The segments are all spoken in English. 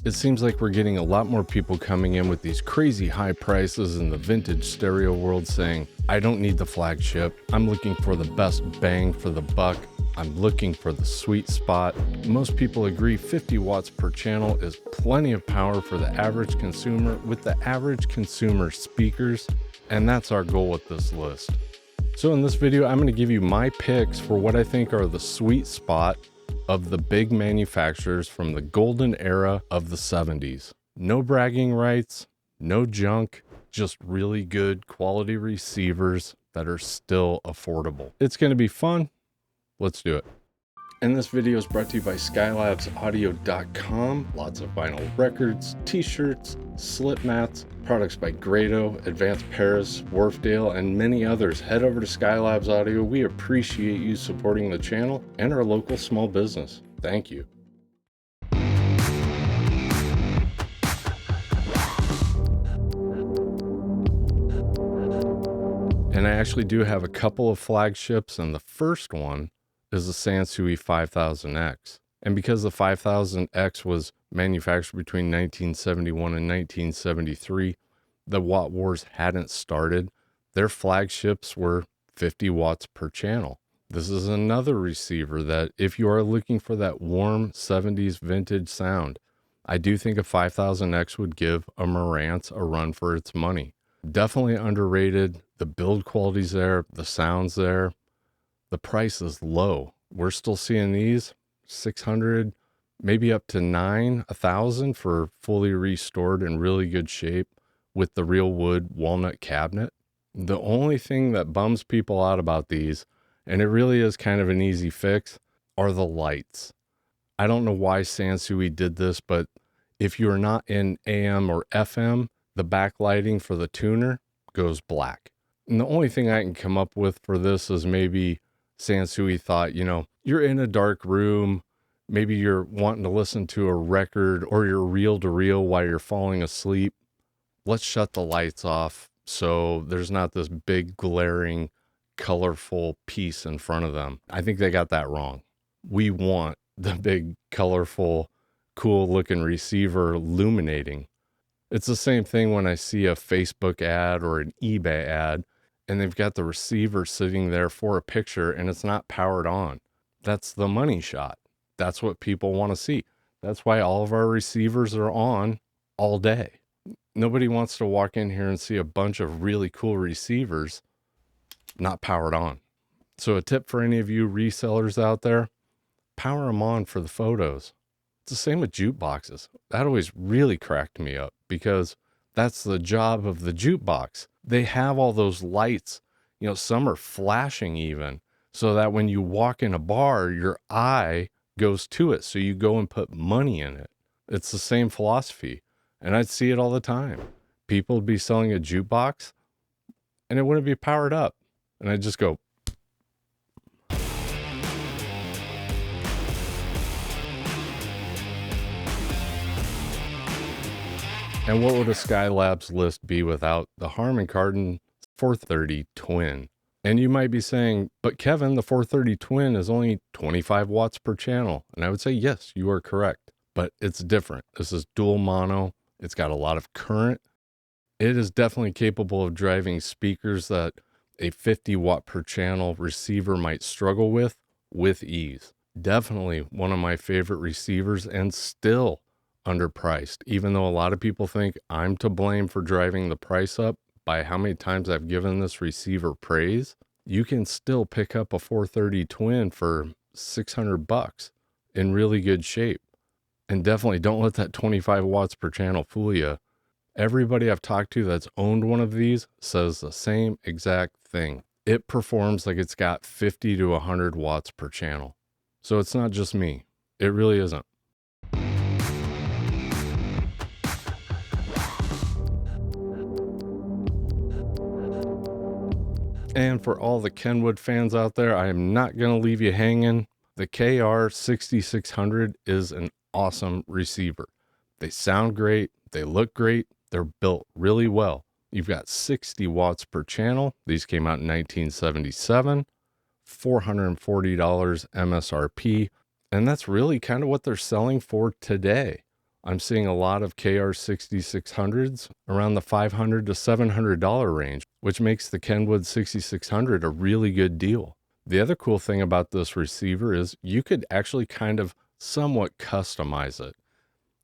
It seems like we're getting a lot more people coming in with these crazy high prices in the vintage stereo world saying, I don't need the flagship. I'm looking for the best bang for the buck. I'm looking for the sweet spot. Most people agree 50 watts per channel is plenty of power for the average consumer with the average consumer speakers, and that's our goal with this list. So in this video, I'm going to give you my picks for what I think are the sweet spot of the big manufacturers from the golden era of the 70s. No bragging rights, no junk, just really good quality receivers that are still affordable. It's going to be fun. Let's do it. And this video is brought to you by skylabsaudio.com. Lots of vinyl records, t-shirts, slip mats, products by Grado, Advanced Paris, Wharfdale, and many others. Head over to Skylabs Audio. We appreciate you supporting the channel and our local small business. Thank you. And I actually do have a couple of flagships, and the first one is the Sansui 5000X. And because the 5000X was manufactured between 1971 and 1973, the watt wars hadn't started. Their flagships were 50 watts per channel. This is another receiver that if you are looking for that warm 70s vintage sound, I do think a 5000X would give a Marantz a run for its money. Definitely underrated. The build quality's there, the sound's there. The price is low. We're still seeing these 600, maybe up to 1,000 for fully restored in really good shape with the real wood walnut cabinet. The only thing that bums people out about these, and it really is kind of an easy fix, are the lights. I don't know why Sansui did this, but if you're not in AM or FM, the backlighting for the tuner goes black. And the only thing I can come up with for this is maybe Sansui thought, you know, you're in a dark room, maybe you're wanting to listen to a record or you're reel to reel while you're falling asleep. Let's shut the lights off so there's not this big glaring colorful piece in front of them. I think they got that wrong. We want the big colorful cool looking receiver illuminating. It's the same thing when I see a Facebook ad or an eBay ad and they've got the receiver sitting there for a picture and it's not powered on. That's the money shot. That's what people want to see. That's why all of our receivers are on all day. Nobody wants to walk in here and see a bunch of really cool receivers not powered on. So a tip for any of you resellers out there, power them on for the photos. It's the same with jukeboxes. That always really cracked me up because that's the job of the jukebox. They have all those lights, you know, some are flashing even, so that when you walk in a bar, your eye goes to it. So you go and put money in it. It's the same philosophy. And I'd see it all the time. People would be selling a jukebox and it wouldn't be powered up. And I'd just go, and what would a Skylabs list be without the Harman Kardon 430 Twin? And you might be saying, but Kevin, the 430 Twin is only 25 watts per channel. And I would say, yes, you are correct, but it's different. This is dual mono. It's got a lot of current. It is definitely capable of driving speakers that a 50 watt per channel receiver might struggle with ease. Definitely one of my favorite receivers and still underpriced, even though a lot of people think I'm to blame for driving the price up by how many times I've given this receiver praise. You can still pick up a 430 Twin for $600 in really good shape. And definitely don't let that 25 watts per channel fool you. Everybody I've talked to that's owned one of these says the same exact thing. It performs like it's got 50 to 100 watts per channel. So it's not just me. It really isn't. And for all the Kenwood fans out there, I am not going to leave you hanging. The KR6600 is an awesome receiver. They sound great. They look great. They're built really well. You've got 60 watts per channel. These came out in 1977, $440 MSRP. And that's really kind of what they're selling for today. I'm seeing a lot of KR6600s around the $500 to $700 range, which makes the Kenwood 6600 a really good deal. The other cool thing about this receiver is you could actually kind of somewhat customize it.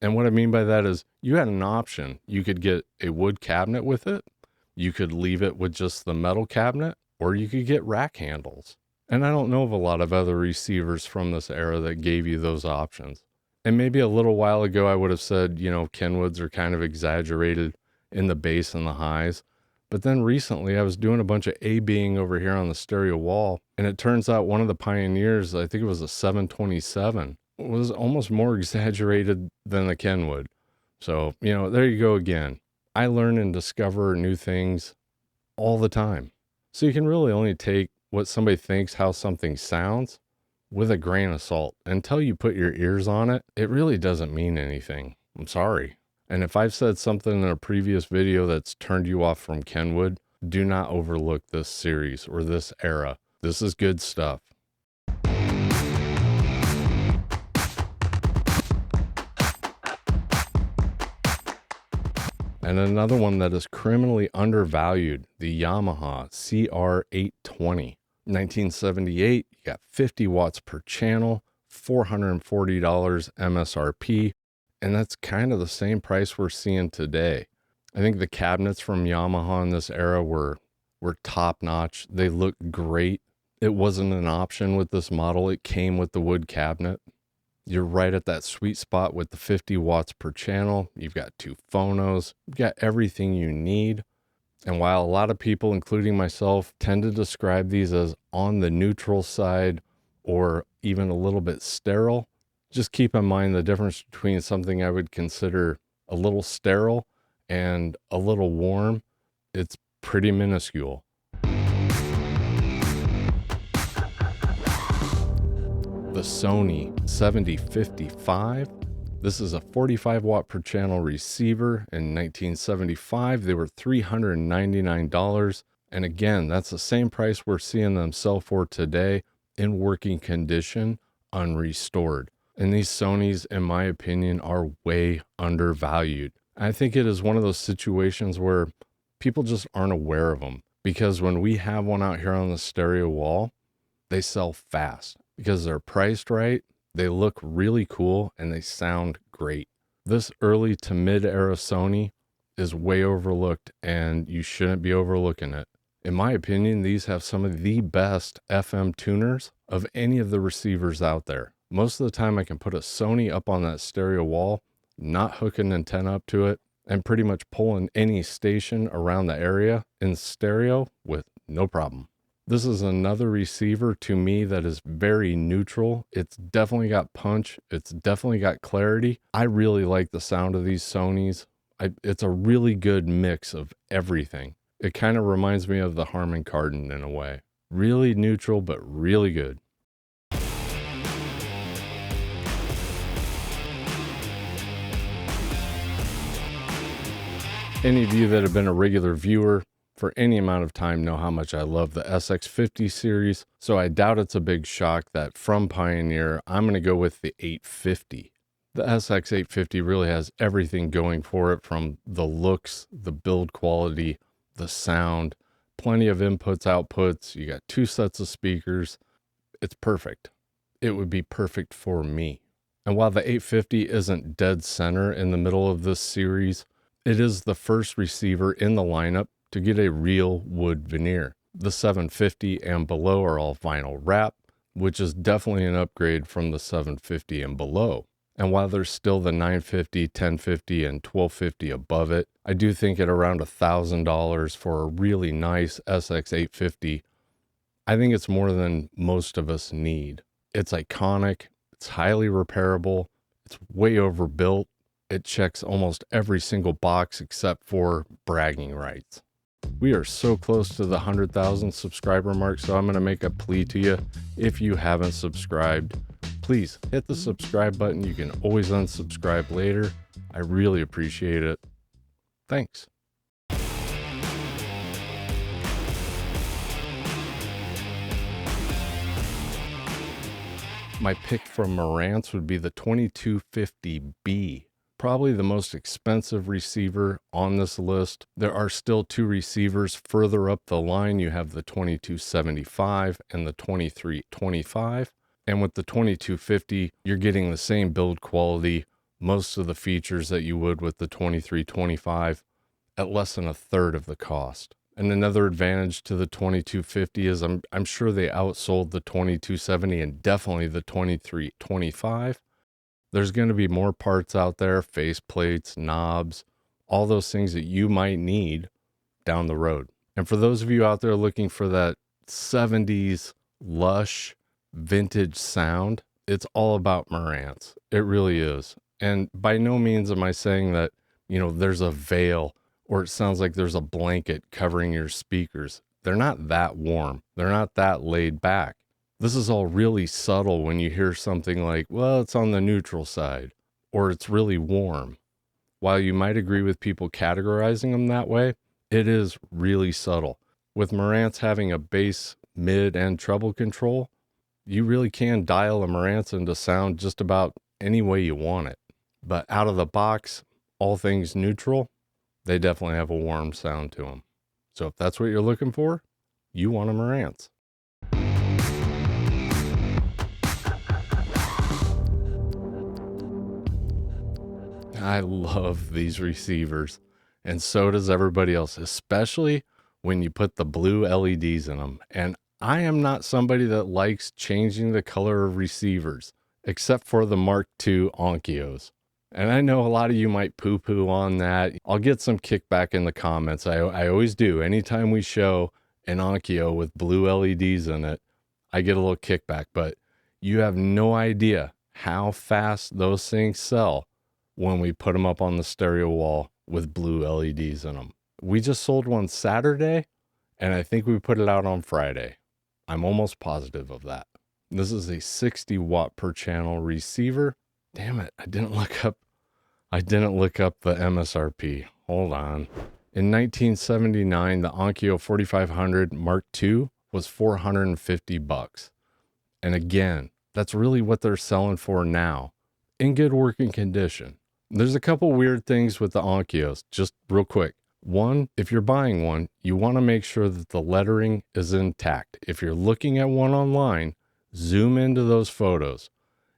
And what I mean by that is you had an option. You could get a wood cabinet with it. You could leave it with just the metal cabinet, or you could get rack handles. And I don't know of a lot of other receivers from this era that gave you those options. And maybe a little while ago, I would have said, Kenwoods are kind of exaggerated in the bass and the highs. But then recently I was doing a bunch of A-Bing over here on the stereo wall. And it turns out one of the Pioneers, I think it was a 727, was almost more exaggerated than the Kenwood. So, there you go again. I learn and discover new things all the time. So you can really only take what somebody thinks how something sounds with a grain of salt. Until you put your ears on it, it really doesn't mean anything. I'm sorry. And if I've said something in a previous video that's turned you off from Kenwood, do not overlook this series or this era. This is good stuff. And another one that is criminally undervalued, the Yamaha CR820. 1978, you got 50 watts per channel, $440 MSRP, and that's kind of the same price we're seeing today. I think the cabinets from Yamaha in this era were top notch. They looked great. It wasn't an option with this model. It came with the wood cabinet. You're right at that sweet spot with the 50 watts per channel. You've got 2 phonos. You've got everything you need. And while a lot of people, including myself, tend to describe these as on the neutral side or even a little bit sterile, just keep in mind the difference between something I would consider a little sterile and a little warm. It's pretty minuscule. The Sony 7055. This is a 45 watt per channel receiver. In 1975, they were $399. And again, that's the same price we're seeing them sell for today in working condition, unrestored. And these Sonys, in my opinion, are way undervalued. I think it is one of those situations where people just aren't aware of them, because when we have one out here on the stereo wall, they sell fast because they're priced right, they look really cool, and they sound great. This early to mid-era Sony is way overlooked, and you shouldn't be overlooking it. In my opinion, these have some of the best FM tuners of any of the receivers out there. Most of the time I can put a Sony up on that stereo wall, not hook an antenna up to it, and pretty much pull in any station around the area in stereo with no problem. This is another receiver to me that is very neutral. It's definitely got punch. It's definitely got clarity. I really like the sound of these Sonys. It's a really good mix of everything. It kind of reminds me of the Harman Kardon in a way. Really neutral, but really good. Any of you that have been a regular viewer for any amount of time know how much I love the SX50 series, so I doubt it's a big shock that from Pioneer, I'm going to go with the 850. The SX850 really has everything going for it, from the looks, the build quality, the sound, plenty of inputs, outputs. You got 2 sets of speakers. It's perfect. It would be perfect for me. And while the 850 isn't dead center in the middle of this series, it is the first receiver in the lineup to get a real wood veneer. The 750 and below are all vinyl wrap, which is definitely an upgrade from the 750 and below. And while there's still the 950, 1050, and 1250 above it, I do think at around $1,000 for a really nice SX850, I think it's more than most of us need. It's iconic, it's highly repairable, it's way overbuilt, it checks almost every single box except for bragging rights. We are so close to the 100,000 subscriber mark, so I'm going to make a plea to you. If you haven't subscribed, please hit the subscribe button. You can always unsubscribe later. I really appreciate it. Thanks. My pick from Marantz would be the 2250B probably the most expensive receiver on this list. There are still two receivers further up the line. You have the 2275 and the 2325. And with the 2250, you're getting the same build quality, most of the features that you would with the 2325 at less than a third of the cost. And another advantage to the 2250 is I'm sure they outsold the 2270 and definitely the 2325. There's going to be more parts out there, face plates, knobs, all those things that you might need down the road. And for those of you out there looking for that 70s lush vintage sound, it's all about Marantz. It really is. And by no means am I saying that, there's a veil or it sounds like there's a blanket covering your speakers. They're not that warm. They're not that laid back. This is all really subtle when you hear something like, well, it's on the neutral side, or it's really warm. While you might agree with people categorizing them that way, it is really subtle. With Marantz having a bass, mid, and treble control, you really can dial a Marantz into sound just about any way you want it. But out of the box, all things neutral, they definitely have a warm sound to them. So if that's what you're looking for, you want a Marantz. I love these receivers, and so does everybody else, especially when you put the blue LEDs in them. And I am not somebody that likes changing the color of receivers, except for the Mark II Onkyos. And I know a lot of you might poo-poo on that. I'll get some kickback in the comments. I always do. Anytime we show an Onkyo with blue LEDs in it, I get a little kickback. But you have no idea how fast those things sell when we put them up on the stereo wall with blue LEDs in them. We just sold one Saturday, and I think we put it out on Friday. I'm almost positive of that. This is a 60 watt per channel receiver. Damn it, I didn't look up the MSRP. Hold on. In 1979, the Onkyo 4500 Mark II was $450. And again, that's really what they're selling for now, in good working condition. There's a couple weird things with the Onkyos, just real quick. One, if you're buying one, you want to make sure that the lettering is intact. If you're looking at one online, zoom into those photos.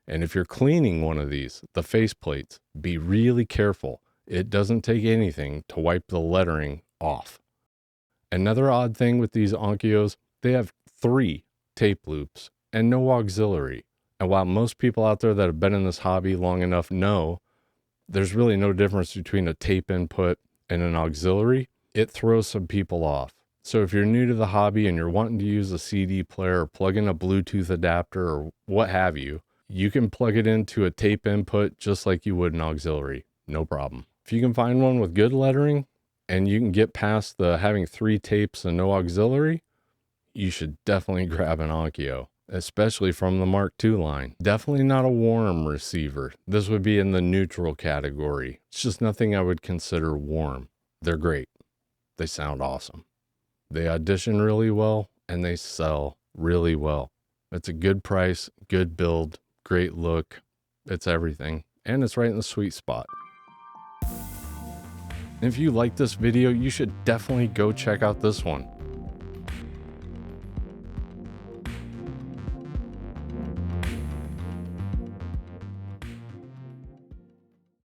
And if you're cleaning one of these, the faceplates, be really careful. It doesn't take anything to wipe the lettering off. Another odd thing with these Onkyos, they have 3 tape loops and no auxiliary. And while most people out there that have been in this hobby long enough know, there's really no difference between a tape input and an auxiliary. It throws some people off. So if you're new to the hobby and you're wanting to use a CD player or plug in a Bluetooth adapter or what have you, you can plug it into a tape input just like you would an auxiliary. No problem. If you can find one with good lettering and you can get past the having 3 tapes and no auxiliary, you should definitely grab an Onkyo, especially from the Mark II line. Definitely not a warm receiver. This would be in the neutral category. It's just nothing I would consider warm. They're great. They sound awesome. They audition really well and they sell really well. It's a good price, good build, great look. It's everything. And it's right in the sweet spot. If you like this video, you should definitely go check out this one.